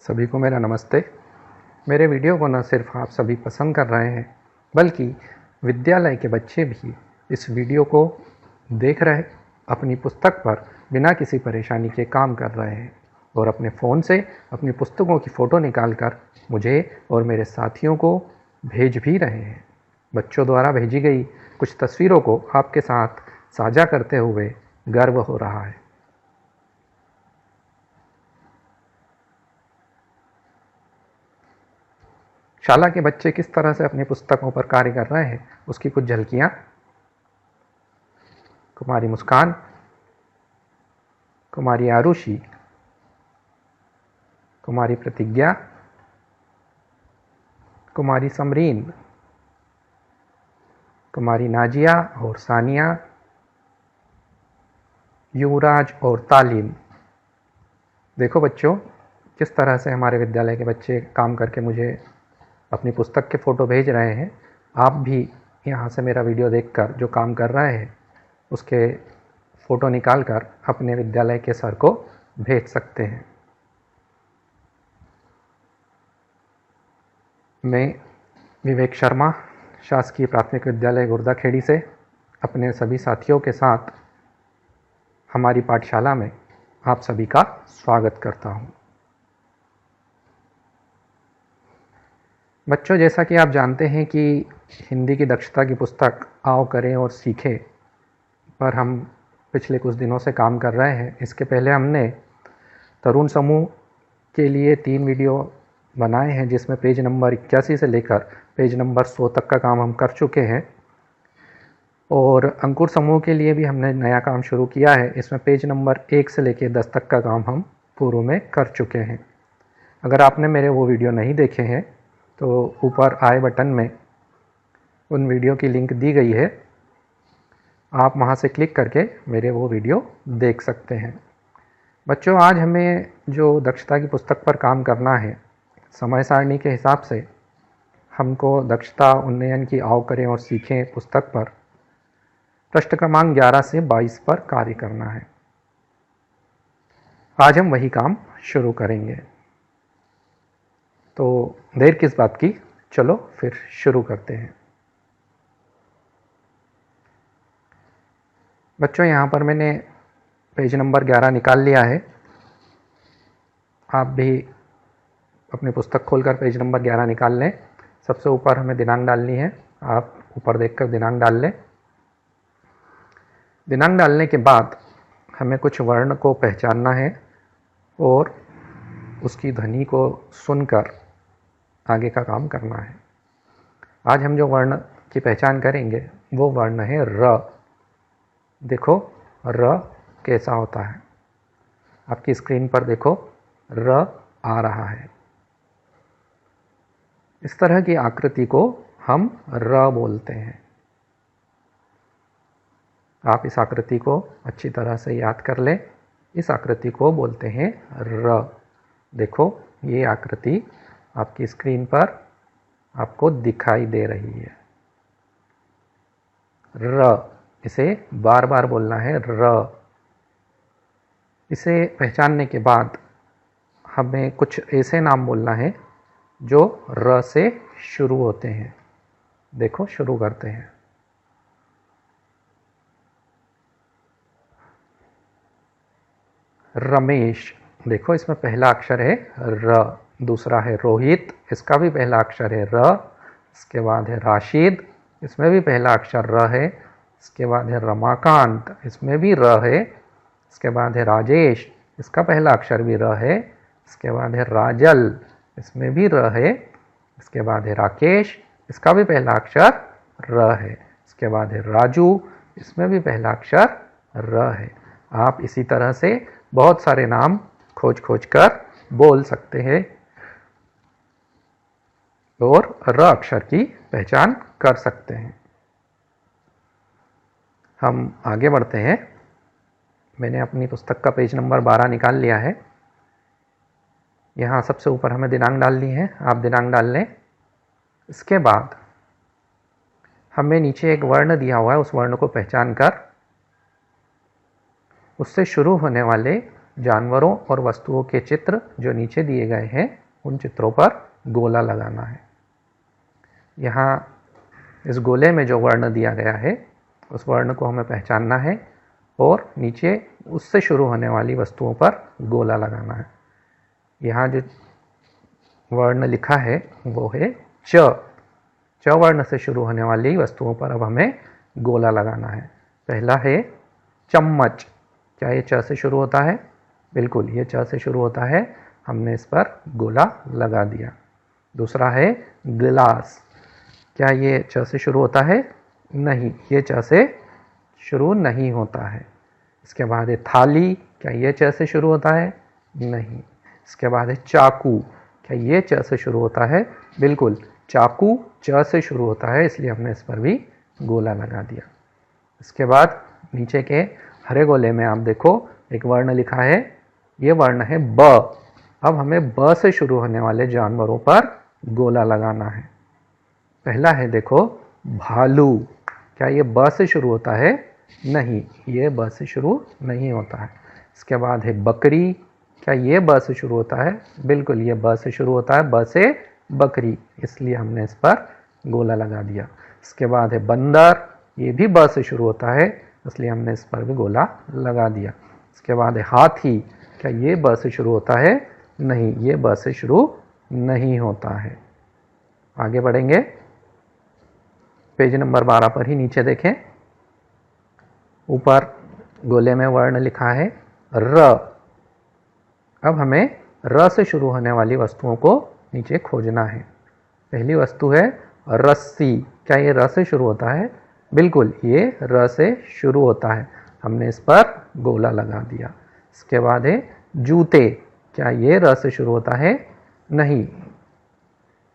सभी को मेरा नमस्ते। मेरे वीडियो को न सिर्फ आप सभी पसंद कर रहे हैं, बल्कि विद्यालय के बच्चे भी इस वीडियो को देख रहे, अपनी पुस्तक पर बिना किसी परेशानी के काम कर रहे हैं और अपने फ़ोन से अपनी पुस्तकों की फ़ोटो निकालकर मुझे और मेरे साथियों को भेज भी रहे हैं। बच्चों द्वारा भेजी गई कुछ तस्वीरों को आपके साथ साझा करते हुए गर्व हो रहा है। शाला के बच्चे किस तरह से अपनी पुस्तकों पर कार्य कर रहे हैं, उसकी कुछ झलकियां। कुमारी मुस्कान, कुमारी आरुषि, कुमारी प्रतिज्ञा, कुमारी समरीन, कुमारी नाजिया और सानिया, युवराज और तालीम। देखो बच्चों, किस तरह से हमारे विद्यालय के बच्चे काम करके मुझे अपनी पुस्तक के फ़ोटो भेज रहे हैं। आप भी यहाँ से मेरा वीडियो देखकर जो काम कर रहे हैं उसके फ़ोटो निकालकर अपने विद्यालय के सर को भेज सकते हैं। मैं विवेक शर्मा, शासकीय प्राथमिक विद्यालय गुर्दाखेड़ी से अपने सभी साथियों के साथ हमारी पाठशाला में आप सभी का स्वागत करता हूँ। बच्चों, जैसा कि आप जानते हैं कि हिंदी की दक्षता की पुस्तक आओ करें और सीखें पर हम पिछले कुछ दिनों से काम कर रहे हैं। इसके पहले हमने तरुण समूह के लिए 3 वीडियो बनाए हैं, जिसमें पेज नंबर 81 से लेकर पेज नंबर 100 तक का काम हम कर चुके हैं। और अंकुर समूह के लिए भी हमने नया काम शुरू किया है। इसमें पेज नंबर 1 से लेकर 10 तक का काम हम पूर्व में कर चुके हैं। अगर आपने मेरे वो वीडियो नहीं देखे हैं तो ऊपर आई बटन में उन वीडियो की लिंक दी गई है, आप वहां से क्लिक करके मेरे वो वीडियो देख सकते हैं। बच्चों, आज हमें जो दक्षता की पुस्तक पर काम करना है, समय सारणी के हिसाब से हमको दक्षता उन्नयन की आओ करें और सीखें पुस्तक पर पृष्ठ क्रमांक 11 से 22 पर कार्य करना है। आज हम वही काम शुरू करेंगे, तो देर किस बात की, चलो फिर शुरू करते हैं। बच्चों, यहाँ पर मैंने पेज नंबर 11 निकाल लिया है। आप भी अपनी पुस्तक खोलकर पेज नंबर 11 निकाल लें। सबसे ऊपर हमें दिनांक डालनी है, आप ऊपर देखकर दिनांक डाल लें। दिनांक डालने के बाद हमें कुछ वर्ण को पहचानना है और उसकी ध्वनि को सुनकर आगे का काम करना है। आज हम जो वर्ण की पहचान करेंगे वो वर्ण है र। देखो र कैसा होता है, आपकी स्क्रीन पर देखो र आ रहा है। इस तरह की आकृति को हम र बोलते हैं। आप इस आकृति को अच्छी तरह से याद कर लें। इस आकृति को बोलते हैं र। देखो, ये आकृति आपकी स्क्रीन पर आपको दिखाई दे रही है। र, इसे बार बार बोलना है र। इसे पहचानने के बाद हमें कुछ ऐसे नाम बोलना है जो र से शुरू होते हैं। देखो, शुरू करते हैं। रमेश, देखो इसमें पहला अक्षर है र। दूसरा है रोहित, इसका भी पहला अक्षर है र। इसके बाद है राशिद, इसमें भी पहला अक्षर र है। इसके बाद है रमाकांत, इसमें भी र है। इसके बाद है राजेश, इसका पहला अक्षर भी र है। इसके बाद है राजल, इसमें भी र है। इसके बाद है राकेश, इसका भी पहला अक्षर र है। इसके बाद है राजू, इसमें भी पहला अक्षर र है। आप इसी तरह से बहुत सारे नाम खोज खोज कर बोल सकते हैं और र अक्षर की पहचान कर सकते हैं। हम आगे बढ़ते हैं। मैंने अपनी पुस्तक का पेज नंबर 12 निकाल लिया है। यहाँ सबसे ऊपर हमें दिनांक डालनी है, आप दिनांक डाल लें। इसके बाद हमें नीचे एक वर्ण दिया हुआ है, उस वर्ण को पहचान कर उससे शुरू होने वाले जानवरों और वस्तुओं के चित्र जो नीचे दिए गए हैं उन चित्रों पर गोला लगाना है। यहाँ इस गोले में जो वर्ण दिया गया है उस वर्ण को हमें पहचानना है और नीचे उससे शुरू होने वाली वस्तुओं पर गोला लगाना है। यहाँ जो वर्ण लिखा है वो है च। च वर्ण से शुरू होने वाली वस्तुओं पर अब हमें गोला लगाना है। पहला है चम्मच। क्या ये च से शुरू होता है? बिल्कुल, ये च से शुरू होता है, हमने इस पर गोला लगा दिया। दूसरा है गिलास। क्या ये च से शुरू होता है? नहीं, ये च से शुरू नहीं होता है। इसके बाद है थाली। क्या ये च से शुरू होता है? नहीं। इसके बाद है चाकू। क्या ये च से शुरू होता है? बिल्कुल, चाकू च से शुरू होता है, इसलिए हमने इस पर भी गोला लगा दिया। इसके बाद नीचे के हरे गोले में आप देखो एक वर्ण लिखा है, ये वर्ण है ब। अब हमें ब से शुरू होने वाले जानवरों पर गोला लगाना है। पहला है देखो भालू। क्या ये ब से शुरू होता है? नहीं, ये ब से शुरू नहीं होता है। इसके बाद है बकरी। क्या ये ब से शुरू होता है? बिल्कुल, ये ब से शुरू होता है, ब से बकरी, इसलिए हमने इस पर गोला लगा दिया। इसके बाद है बंदर। ये भी ब से शुरू होता है, इसलिए हमने इस पर भी गोला लगा दिया। इसके बाद है हाथी। क्या ये ब से शुरू होता है? नहीं, ये ब से शुरू नहीं होता है। आगे बढ़ेंगे, पेज नंबर 12 पर ही नीचे देखें, ऊपर गोले में वर्ण लिखा है र। अब हमें र से शुरू होने वाली वस्तुओं को नीचे खोजना है। पहली वस्तु है रस्सी। क्या ये र से शुरू होता है? बिल्कुल, ये र से शुरू होता है, हमने इस पर गोला लगा दिया। इसके बाद है जूते। क्या ये र से शुरू होता है? नहीं।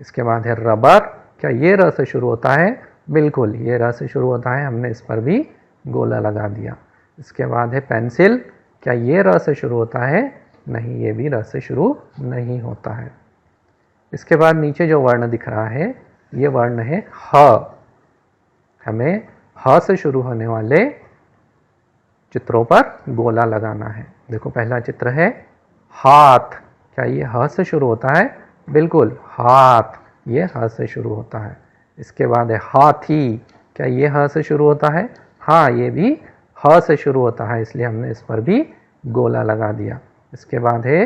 इसके बाद है रबर। क्या ये र से शुरू होता है? बिल्कुल, ये र से शुरू होता है, हमने इस पर भी गोला लगा दिया। इसके बाद है पेंसिल। क्या ये र से शुरू होता है? नहीं, ये भी र से शुरू नहीं होता है। इसके बाद नीचे जो वर्ण दिख रहा है ये वर्ण है ह। हमें ह से शुरू होने वाले चित्रों पर गोला लगाना है। देखो पहला चित्र है हाथ। क्या ये ह से शुरू होता है? बिल्कुल, हाथ, ये ह से शुरू होता है। इसके बाद है हाथी। क्या ये ह से शुरू होता है? हाँ, ये भी ह से शुरू होता है, इसलिए हमने इस पर भी गोला लगा दिया। इसके बाद है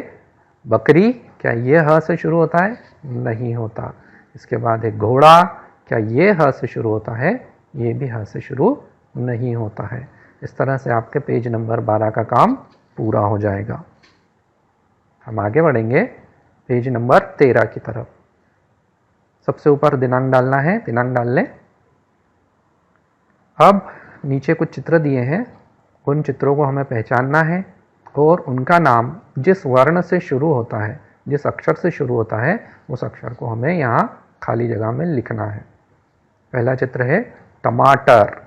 बकरी। क्या ये ह से शुरू होता है? नहीं होता। इसके बाद है घोड़ा। क्या ये ह से शुरू होता है? ये भी ह से शुरू नहीं होता है। इस तरह से आपके पेज नंबर 12 का काम पूरा हो जाएगा। हम आगे बढ़ेंगे पेज नंबर 13 की तरफ। सबसे ऊपर दिनांक डालना है, दिनांक डाल लें। अब नीचे कुछ चित्र दिए हैं, उन चित्रों को हमें पहचानना है और उनका नाम जिस वर्ण से शुरू होता है, जिस अक्षर से शुरू होता है, उस अक्षर को हमें यहाँ खाली जगह में लिखना है। पहला चित्र है टमाटर।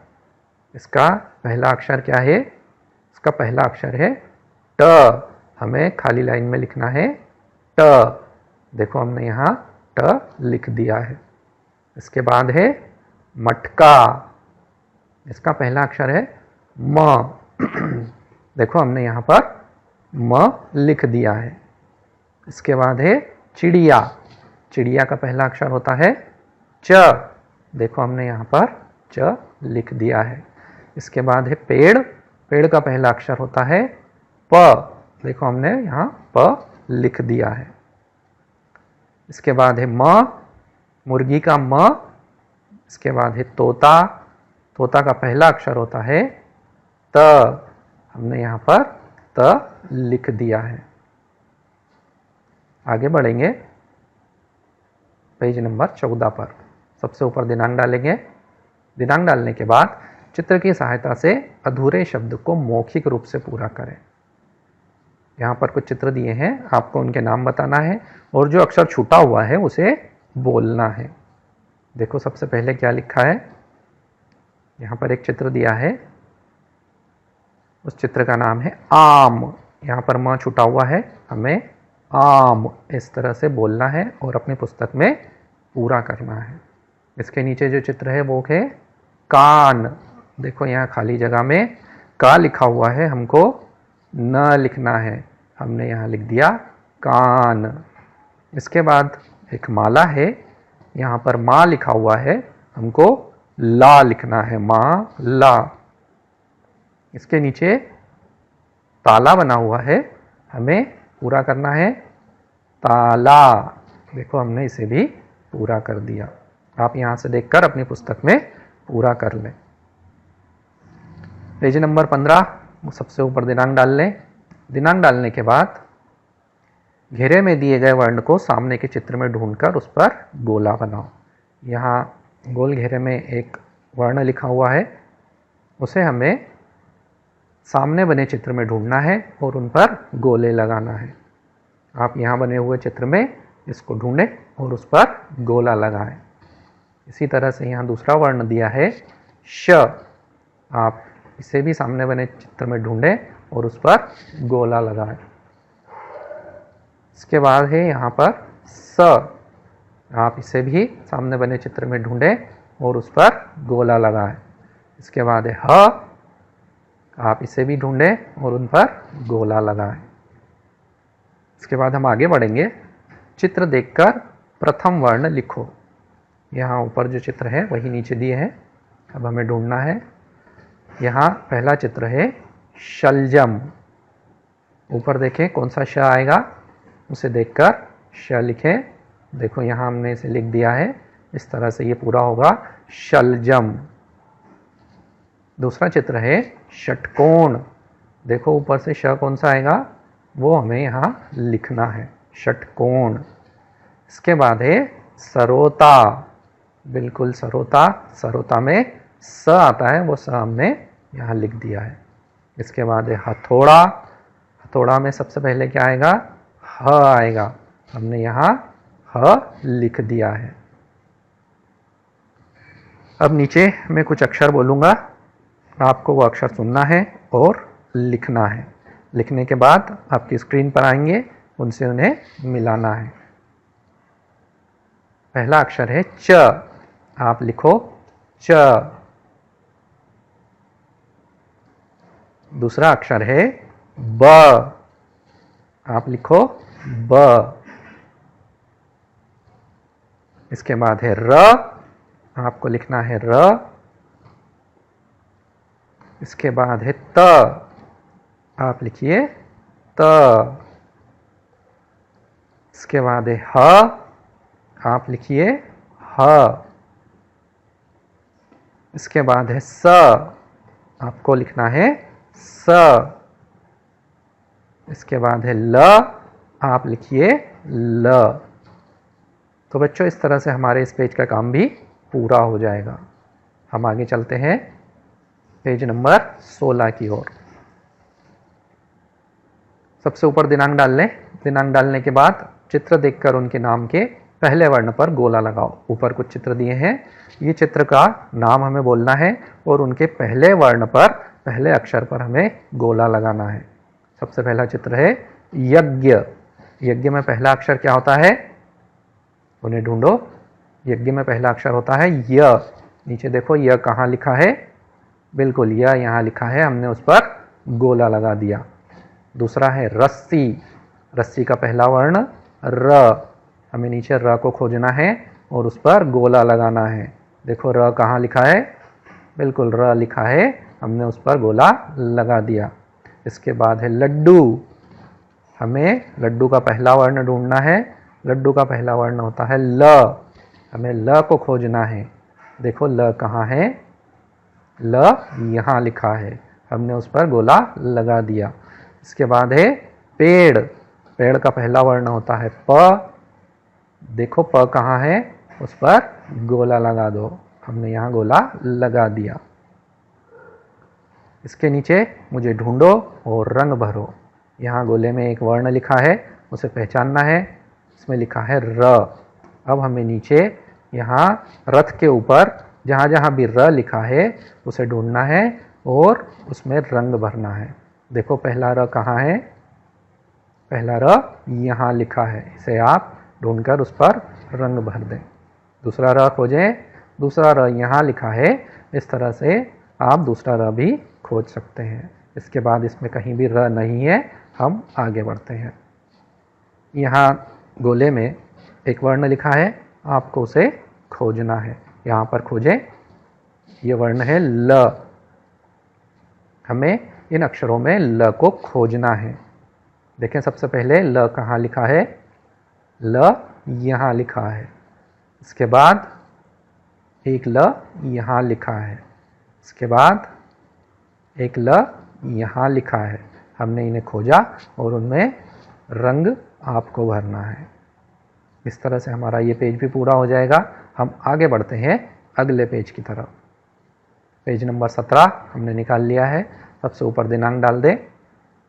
इसका पहला अक्षर क्या है? इसका पहला अक्षर है ट। हमें खाली लाइन में लिखना है ट। देखो हमने यहाँ ट लिख दिया है। इसके बाद है मटका। इसका पहला अक्षर है म। देखो हमने यहाँ पर म लिख दिया है। इसके बाद है चिड़िया। चिड़िया का पहला अक्षर होता है च। देखो हमने यहाँ पर च लिख दिया है। इसके बाद है पेड़। पेड़ का पहला अक्षर होता है प। देखो हमने यहाँ प लिख दिया है। इसके बाद है म, मुर्गी का म। इसके बाद है तोता। तोता का पहला अक्षर होता है त। हमने यहाँ पर त लिख दिया है। आगे बढ़ेंगे पेज नंबर 14 पर। सबसे ऊपर दिनांक डालेंगे। दिनांक डालने के बाद चित्र की सहायता से अधूरे शब्द को मौखिक रूप से पूरा करें। यहाँ पर कुछ चित्र दिए हैं, आपको उनके नाम बताना है और जो अक्षर छूटा हुआ है उसे बोलना है। देखो सबसे पहले क्या लिखा है, यहाँ पर एक चित्र दिया है, उस चित्र का नाम है आम। यहाँ पर म छूटा हुआ है, हमें आम इस तरह से बोलना है और अपनी पुस्तक में पूरा करना है। इसके नीचे जो चित्र है वो है कान। देखो यहाँ खाली जगह में का लिखा हुआ है, हमको न लिखना है। हमने यहाँ लिख दिया कान। इसके बाद एक माला है, यहाँ पर माँ लिखा हुआ है, हमको ला लिखना है, माँ ला। इसके नीचे ताला बना हुआ है, हमें पूरा करना है ताला। देखो हमने इसे भी पूरा कर दिया। आप यहाँ से देखकर अपनी पुस्तक में पूरा कर लें। पेज नंबर 15, सबसे ऊपर दिनांक डाल लें। दिनांक डालने के बाद घेरे में दिए गए वर्ण को सामने के चित्र में ढूंढकर उस पर गोला बनाओ। यहाँ गोल घेरे में एक वर्ण लिखा हुआ है, उसे हमें सामने बने चित्र में ढूंढना है और उन पर गोले लगाना है। आप यहाँ बने हुए चित्र में इसको ढूंढें और उस पर गोला लगाएं। इसी तरह से यहाँ दूसरा वर्ण दिया है श, आप इसे भी सामने बने चित्र में ढूंढें और उस पर गोला लगाएं। इसके बाद है यहाँ पर स, आप इसे भी सामने बने चित्र में ढूंढें और उस पर गोला लगाएं। इसके बाद है ह, आप इसे भी ढूंढें और उन पर गोला लगाएं। इसके बाद हम आगे बढ़ेंगे। चित्र देखकर प्रथम वर्ण लिखो। यहाँ ऊपर जो चित्र है वही नीचे दिए हैं, अब हमें ढूंढना है। यहाँ पहला चित्र है शलजम। ऊपर देखें कौन सा श आएगा, उसे देखकर श लिखें। देखो यहाँ हमने इसे लिख दिया है, इस तरह से ये पूरा होगा शलजम। दूसरा चित्र है षटकोण। देखो ऊपर से श कौन सा आएगा, वो हमें यहाँ लिखना है, षटकोण। इसके बाद है सरोता। बिल्कुल सरोता, सरोता में स आता है, वो स हमने यहाँ लिख दिया है। इसके बाद है हथौड़ा। हथौड़ा में सबसे पहले क्या आएगा, ह आएगा, हमने यहाँ ह लिख दिया है। अब नीचे मैं कुछ अक्षर बोलूँगा, आपको वो अक्षर सुनना है और लिखना है। लिखने के बाद आपकी स्क्रीन पर आएंगे, उनसे उन्हें मिलाना है। पहला अक्षर है च, आप लिखो च। दूसरा अक्षर है ब, आप लिखो ब। इसके बाद है र, आपको लिखना है र। इसके बाद है त, आप लिखिए त। इसके बाद है ह, आप लिखिए ह। इसके बाद है स, आपको लिखना है स। इसके बाद है ल, आप लिखिए ल। तो बच्चों इस तरह से हमारे इस पेज का काम भी पूरा हो जाएगा। हम आगे चलते हैं पेज नंबर 16 की ओर। सबसे ऊपर दिनांक डाल लें। दिनांक डालने के बाद चित्र देखकर उनके नाम के पहले वर्ण पर गोला लगाओ। ऊपर कुछ चित्र दिए हैं, ये चित्र का नाम हमें बोलना है और उनके पहले वर्ण पर, पहले अक्षर पर हमें गोला लगाना है। सबसे पहला चित्र है यज्ञ। यज्ञ में पहला अक्षर क्या होता है, उन्हें ढूंढो। यज्ञ में पहला अक्षर होता है य। नीचे देखो य कहाँ लिखा है, बिल्कुल य यहाँ लिखा है, हमने उस पर गोला लगा दिया। दूसरा है रस्सी। रस्सी का पहला वर्ण र, हमें नीचे र को खोजना है और उस पर गोला लगाना है। देखो र कहाँ लिखा है, बिल्कुल र लिखा है, हमने उस पर गोला लगा दिया। इसके बाद है लड्डू। हमें लड्डू का पहला वर्ण ढूंढना है। लड्डू का पहला वर्ण होता है ल, हमें ल को खोजना है। देखो ल कहाँ है, ल यहाँ लिखा है, हमने उस पर गोला लगा दिया। इसके बाद है पेड़। पेड़ का पहला वर्ण होता है प। देखो प कहाँ है, उस पर गोला लगा दो, हमने यहाँ गोला लगा दिया। इसके नीचे मुझे ढूंढो और रंग भरो। यहाँ गोले में एक वर्ण लिखा है, उसे पहचानना है, इसमें लिखा है र। अब हमें नीचे यहाँ रथ के ऊपर जहाँ जहाँ भी र लिखा है उसे ढूंढना है और उसमें रंग भरना है। देखो पहला र कहाँ है, पहला र यहाँ लिखा है, इसे आप ढूंढकर उस पर रंग भर दें। दूसरा र खोजें, दूसरा र यहाँ लिखा है, इस तरह से आप दूसरा र भी खोज सकते हैं। इसके बाद इसमें कहीं भी र नहीं है हम आगे बढ़ते हैं। यहाँ गोले में एक वर्ण लिखा है, आपको उसे खोजना है। यहाँ पर खोजें, ये वर्ण है ल। हमें इन अक्षरों में ल को खोजना है। देखें, सबसे पहले ल कहाँ लिखा है? ल यहाँ लिखा है। इसके बाद एक ल यहाँ लिखा है। इसके बाद एक ल यहाँ लिखा है। हमने इन्हें खोजा और उनमें रंग आपको भरना है। इस तरह से हमारा ये पेज भी पूरा हो जाएगा। हम आगे बढ़ते हैं अगले पेज की तरफ। पेज नंबर 17 हमने निकाल लिया है। सबसे ऊपर दिनांक डाल दें।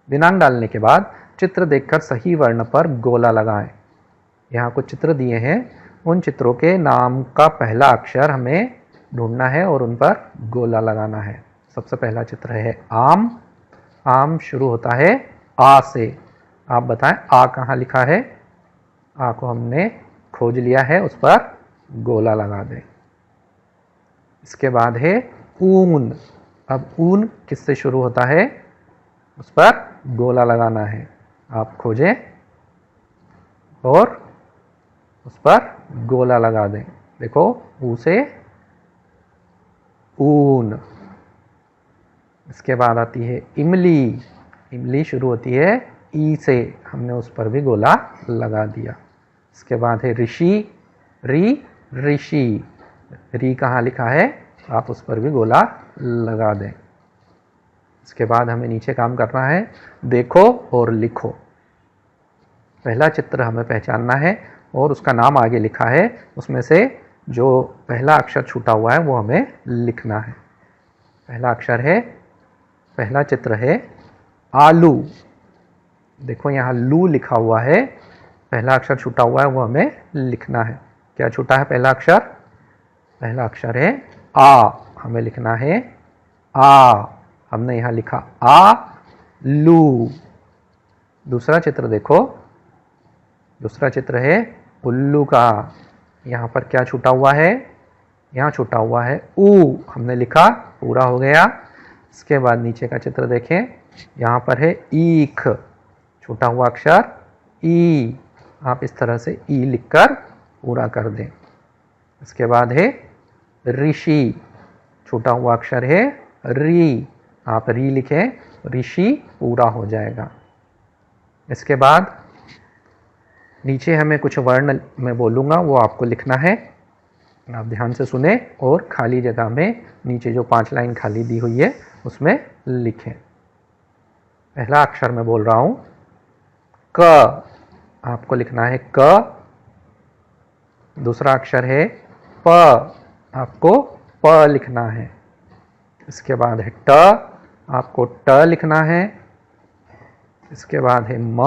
दिनांक डालने के बाद चित्र देखकर सही वर्ण पर गोला लगाएं। यहाँ कुछ चित्र दिए हैं, उन चित्रों के नाम का पहला अक्षर हमें ढूंढना है और उन पर गोला लगाना है। सबसे पहला चित्र है आम। आम शुरू होता है आ से। आप बताएं आ कहाँ लिखा है? आ को हमने खोज लिया है, उस पर गोला लगा दें। इसके बाद है ऊन। अब ऊन किससे शुरू होता है? उस पर गोला लगाना है। आप खोजें और उस पर गोला लगा दें। देखो, ऊ से ऊन। इसके बाद आती है इमली। इमली शुरू होती है ई से। हमने उस पर भी गोला लगा दिया। इसके बाद है ऋषि। री, ऋषि। री कहाँ लिखा है? आप उस पर भी गोला लगा दें। इसके बाद हमें नीचे काम करना है, देखो और लिखो। पहला चित्र हमें पहचानना है और उसका नाम आगे लिखा है, उसमें से जो पहला अक्षर छूटा हुआ है वो हमें लिखना है। पहला अक्षर है, पहला चित्र है आलू। देखो यहाँ लू लिखा हुआ है, पहला अक्षर छूटा हुआ है वो हमें लिखना है। क्या छूटा है पहला अक्षर? पहला अक्षर है आ, हमें लिखना है आ। हमने यहाँ लिखा आ लू। दूसरा चित्र देखो, दूसरा चित्र है उल्लू का। यहाँ पर क्या छूटा हुआ है? यहाँ छूटा हुआ है ऊ, हमने लिखा, पूरा हो गया। इसके बाद नीचे का चित्र देखें, यहाँ पर है ईख, छूटा हुआ अक्षर ई। आप इस तरह से ई लिखकर पूरा कर दें। इसके बाद है ऋषि, छूटा हुआ अक्षर है री। आप री लिखें, ऋषि पूरा हो जाएगा। इसके बाद नीचे हमें कुछ वर्ण मैं बोलूँगा, वो आपको लिखना है। आप ध्यान से सुने और खाली जगह में नीचे जो 5 लाइन खाली दी हुई है उसमें लिखें। पहला अक्षर मैं बोल रहा हूँ क, आपको लिखना है क। दूसरा अक्षर है प, आपको प लिखना है। इसके बाद है ट, आपको ट लिखना है। इसके बाद है म,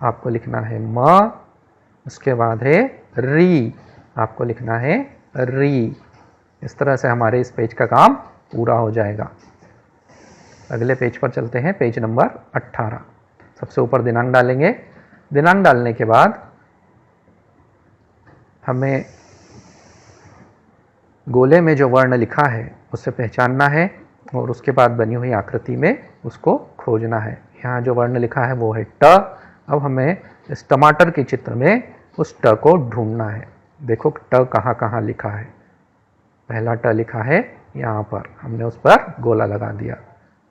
आपको लिखना है म। उसके बाद है री, आपको लिखना है री। इस तरह से हमारे इस पेज का काम पूरा हो जाएगा। अगले पेज पर चलते हैं, पेज नंबर 18। सबसे ऊपर दिनांक डालेंगे। दिनांक डालने के बाद हमें गोले में जो वर्ण लिखा है उसे पहचानना है और उसके बाद बनी हुई आकृति में उसको खोजना है। यहाँ जो वर्ण लिखा है वो है ट। अब हमें इस टमाटर के चित्र में उस ट को ढूंढना है। देखो ट कहाँ कहाँ लिखा है। पहला ट लिखा है यहाँ पर, हमने उस पर गोला लगा दिया।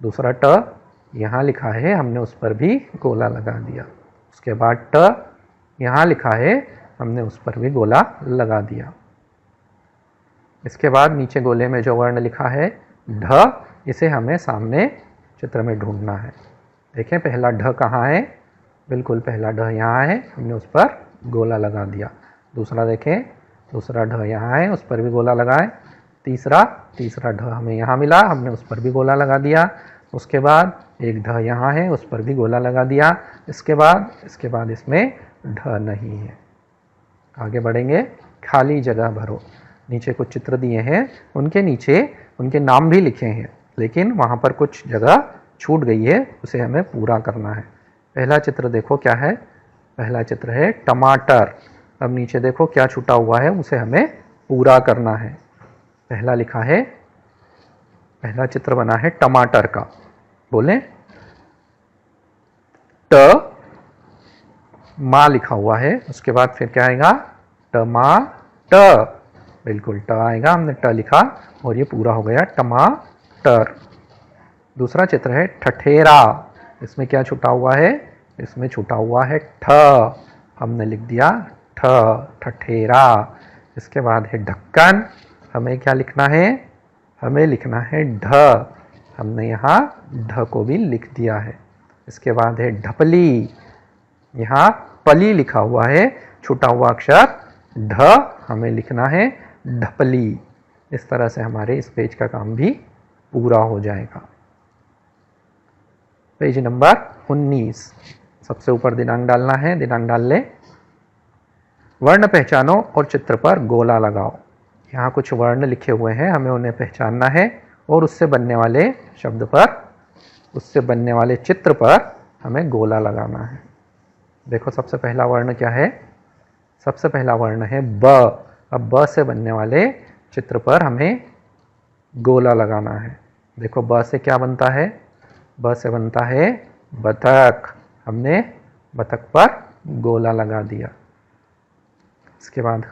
दूसरा ट यहाँ लिखा है, हमने उस पर भी गोला लगा दिया। उसके बाद ट यहाँ लिखा है, हमने उस पर भी गोला लगा दिया। इसके बाद नीचे गोले में जो वर्ण लिखा है ढ, इसे हमें सामने चित्र में ढूंढना है। देखें पहला ढ कहाँ है? बिल्कुल पहला ढ यहाँ है, हमने उस पर गोला लगा दिया। दूसरा देखें, दूसरा ढ यहाँ है, उस पर भी गोला लगाएं। तीसरा ढ हमें यहाँ मिला, हमने उस पर भी गोला लगा दिया। उसके बाद एक ढ यहाँ है, उस पर भी गोला लगा दिया। इसके बाद इसमें ढ नहीं है। आगे बढ़ेंगे, खाली जगह भरो। नीचे कुछ चित्र दिए हैं, उनके नीचे उनके नाम भी लिखे हैं, लेकिन वहाँ पर कुछ जगह छूट गई है, उसे हमें पूरा करना है। पहला चित्र देखो क्या है? पहला चित्र है टमाटर। अब नीचे देखो क्या छूटा हुआ है, उसे हमें पूरा करना है। पहला लिखा है, पहला चित्र बना है टमाटर का। बोलें ट, ट मा लिखा हुआ है, उसके बाद फिर क्या आएगा, टमाटर, बिल्कुल ट आएगा, हमने ट लिखा और ये पूरा हो गया टमाटर। दूसरा चित्र है ठठेरा, इसमें क्या छुटा हुआ है, इसमें छुटा हुआ है ठ, हमने लिख दिया ठ, ठठेरा। इसके बाद है ढक्कन, हमें क्या लिखना है, हमें लिखना है ढ, हमने यहाँ ढ को भी लिख दिया है। इसके बाद है ढपली, यहाँ पली लिखा हुआ है, छुटा हुआ अक्षर ढ, हमें लिखना है ढपली। इस तरह से हमारे इस पेज का काम भी पूरा हो जाएगा। पेज नंबर 19, सबसे ऊपर दिनांक डालना है, दिनांक डाल ले। वर्ण पहचानो और चित्र पर गोला लगाओ। यहाँ कुछ वर्ण लिखे हुए हैं, हमें उन्हें पहचानना है और उससे बनने वाले शब्द पर, उससे बनने वाले चित्र पर हमें गोला लगाना है। देखो सबसे पहला वर्ण क्या है, सबसे पहला वर्ण है ब। अब ब से बनने वाले चित्र पर हमें गोला लगाना है। देखो ब से क्या बनता है, ब से बनता है बतख, हमने बतख पर गोला लगा दिया। इसके बाद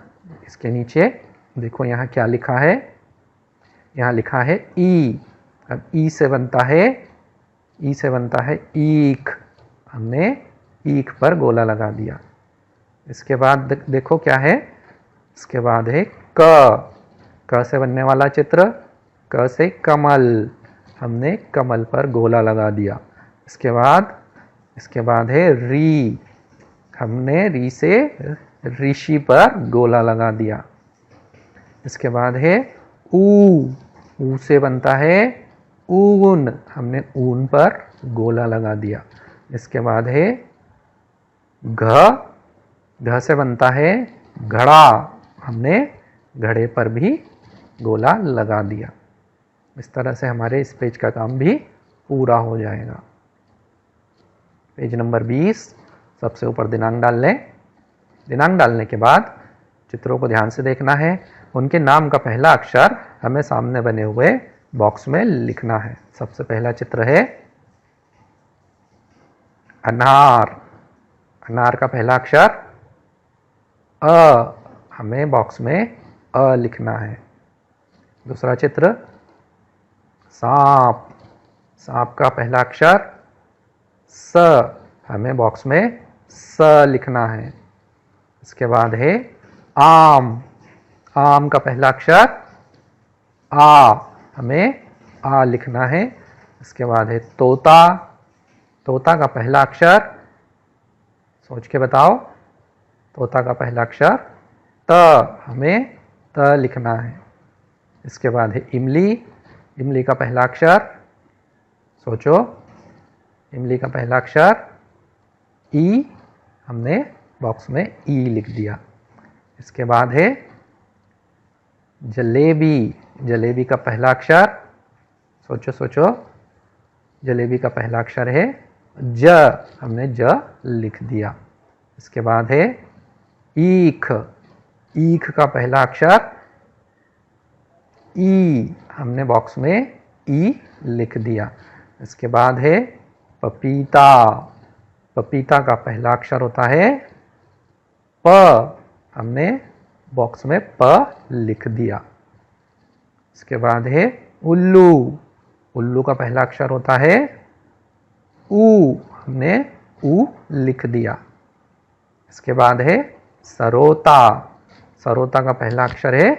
इसके नीचे देखो यहाँ क्या लिखा है, यहाँ लिखा है ई। अब ई से बनता है, ई से बनता है ईख, हमने ईख पर गोला लगा दिया। इसके बाद देखो क्या है, इसके बाद है क से बनने वाला चित्र, क से कमल, हमने कमल पर गोला लगा दिया। इसके बाद है री, हमने री से ऋषि पर गोला लगा दिया। इसके बाद है ऊ से बनता है ऊन, हमने ऊन पर गोला लगा दिया। इसके बाद है घ से बनता है घड़ा, हमने घड़े पर भी गोला लगा दिया। इस तरह से हमारे इस पेज का काम भी पूरा हो जाएगा। पेज नंबर 20, सबसे ऊपर दिनांक डाल लें। दिनांक डालने के बाद चित्रों को ध्यान से देखना है, उनके नाम का पहला अक्षर हमें सामने बने हुए बॉक्स में लिखना है। सबसे पहला चित्र है अनार, अनार का पहला अक्षर अ, हमें बॉक्स में अ लिखना है। दूसरा चित्र सांप, सांप का पहला अक्षर स, हमें बॉक्स में स लिखना है। इसके बाद है आम, आम का पहला अक्षर आ, हमें आ लिखना है। इसके बाद है तोता, तोता का पहला अक्षर, सोच के बताओ, तोता का पहला अक्षर त, हमें त लिखना है। इसके बाद है इमली, इमली का पहला अक्षर, सोचो, इमली का पहला अक्षर ई, हमने बॉक्स में ई लिख दिया। इसके बाद है जलेबी, जलेबी का पहला अक्षर, सोचो सोचो, जलेबी का पहला अक्षर है ज, हमने ज लिख दिया। इसके बाद है ईख, ईख का पहला अक्षर ई, हमने बॉक्स में ई लिख दिया। इसके बाद है पपीता, पपीता का पहला अक्षर होता है प, हमने बॉक्स में प लिख दिया। इसके बाद है उल्लू, उल्लू का पहला अक्षर होता है ऊ, हमने ऊ लिख दिया। इसके बाद है सरोता, सरोता का पहला अक्षर है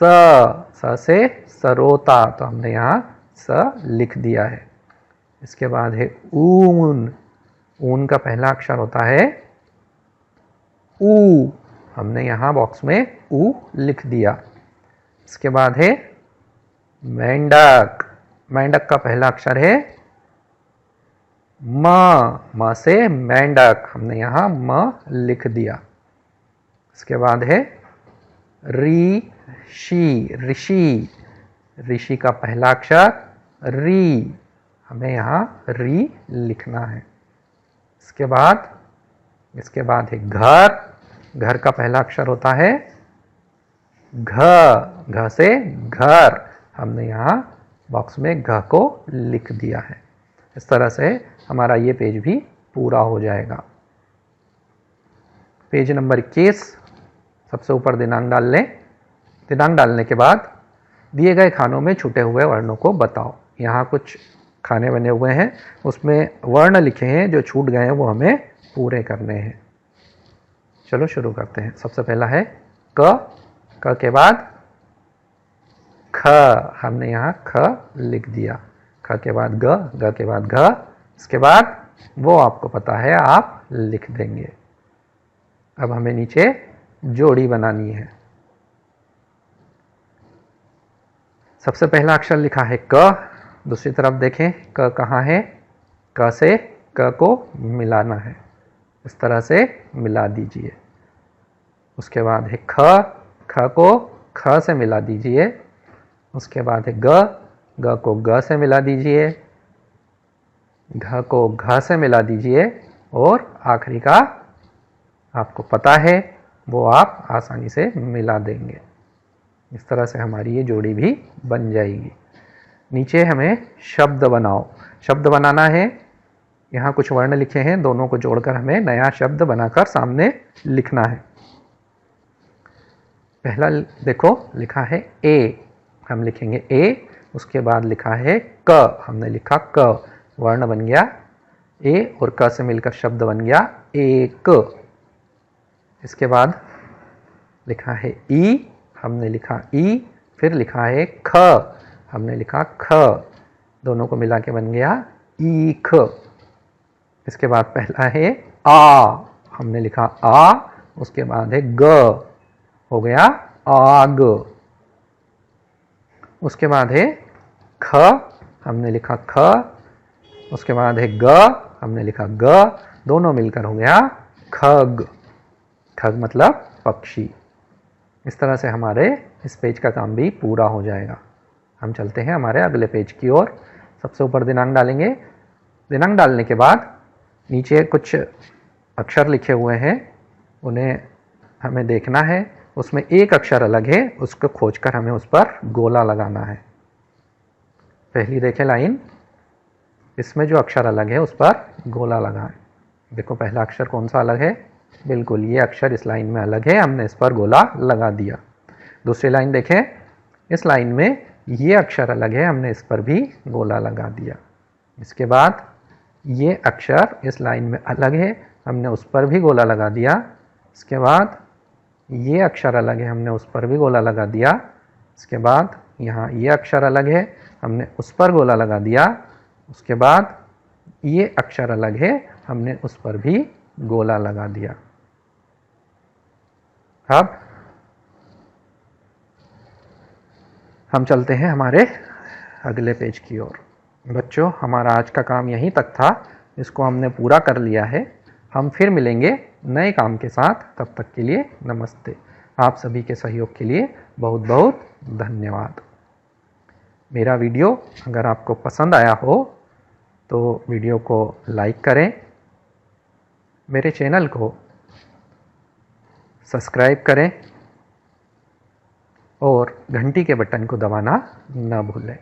स से सरोता, तो हमने यहाँ स लिख दिया है। इसके बाद है ऊन, ऊन का पहला अक्षर होता है ऊ, हमने यहाँ बॉक्स में ऊ लिख दिया। इसके बाद है मेंढक, मेंढक का पहला अक्षर है म से मेंढक, हमने यहाँ म लिख दिया। इसके बाद है ऋषि, ऋषि, ऋषि का पहला अक्षर री, हमें यहाँ री लिखना है। इसके बाद है घर, घर का पहला अक्षर होता है घ, से घर, हमने यहाँ बॉक्स में घ को लिख दिया है। इस तरह से हमारा ये पेज भी पूरा हो जाएगा। पेज नंबर 21, सबसे ऊपर दिनांक डाल लें। दिनांक डालने के बाद दिए गए खानों में छूटे हुए वर्णों को बताओ। यहाँ कुछ खाने बने हुए हैं, उसमें वर्ण लिखे हैं, जो छूट गए हैं वो हमें पूरे करने हैं। चलो शुरू करते हैं। सबसे पहला है क के बाद ख, हमने यहाँ ख लिख दिया। ख के बाद ग के बाद घ, इसके बाद वो आपको पता है, आप लिख देंगे। अब हमें नीचे जोड़ी बनानी है। सबसे पहला अक्षर लिखा है क, दूसरी तरफ देखें क कहाँ है, क से क को मिलाना है, इस तरह से मिला दीजिए। उसके बाद है ख, ख को ख से मिला दीजिए। उसके बाद है ग, ग को ग से मिला दीजिए। घ को घ से मिला दीजिए। और आखिरी का आपको पता है, वो आप आसानी से मिला देंगे। इस तरह से हमारी ये जोड़ी भी बन जाएगी। नीचे हमें शब्द बनाओ। शब्द बनाना है, यहाँ कुछ वर्ण लिखे हैं, दोनों को जोड़कर हमें नया शब्द बनाकर सामने लिखना है। पहला देखो लिखा है ए, हम लिखेंगे ए। उसके बाद लिखा है क, हमने लिखा क, वर्ण बन गया ए और क से मिलकर शब्द बन गया एक। इसके बाद लिखा है ई, हमने लिखा ई। फिर लिखा है ख, हमने लिखा ख, दोनों को मिला के बन गया ईख। इसके बाद पहला है आ, हमने लिखा आ। उसके बाद है ग, हो गया आग। उसके बाद है ख, हमने लिखा ख। उसके बाद है ग, हमने लिखा ग, दोनों मिलकर हो गया खग। खग मतलब पक्षी। इस तरह से हमारे इस पेज का काम भी पूरा हो जाएगा। हम चलते हैं हमारे अगले पेज की ओर। सबसे ऊपर दिनांक डालेंगे। दिनांक डालने के बाद नीचे कुछ अक्षर लिखे हुए हैं, उन्हें हमें देखना है। उसमें एक अक्षर अलग है, उसको खोजकर हमें उस पर गोला लगाना है। पहली देखें लाइन, इसमें जो अक्षर अलग है उस पर गोला लगाएं। देखो पहला अक्षर कौन सा अलग है, बिल्कुल ये अक्षर इस लाइन में अलग है, हमने इस पर गोला लगा दिया। दूसरी लाइन देखें, इस लाइन में ये अक्षर अलग है, हमने इस पर भी गोला लगा दिया। इसके बाद ये अक्षर इस लाइन में अलग है, हमने उस पर भी गोला लगा दिया। इसके बाद ये अक्षर अलग है, हमने उस पर भी गोला लगा दिया। इसके बाद यहाँ ये अक्षर अलग है, हमने उस पर गोला लगा दिया। उसके बाद ये अक्षर अलग है, हमने उस पर भी गोला लगा दिया। अब हम चलते हैं हमारे अगले पेज की ओर। बच्चों, हमारा आज का काम यहीं तक था, इसको हमने पूरा कर लिया है। हम फिर मिलेंगे नए काम के साथ, तब तक के लिए नमस्ते। आप सभी के सहयोग के लिए बहुत बहुत धन्यवाद। मेरा वीडियो अगर आपको पसंद आया हो तो वीडियो को लाइक करें, मेरे चैनल को सब्सक्राइब करें और घंटी के बटन को दबाना न भूलें।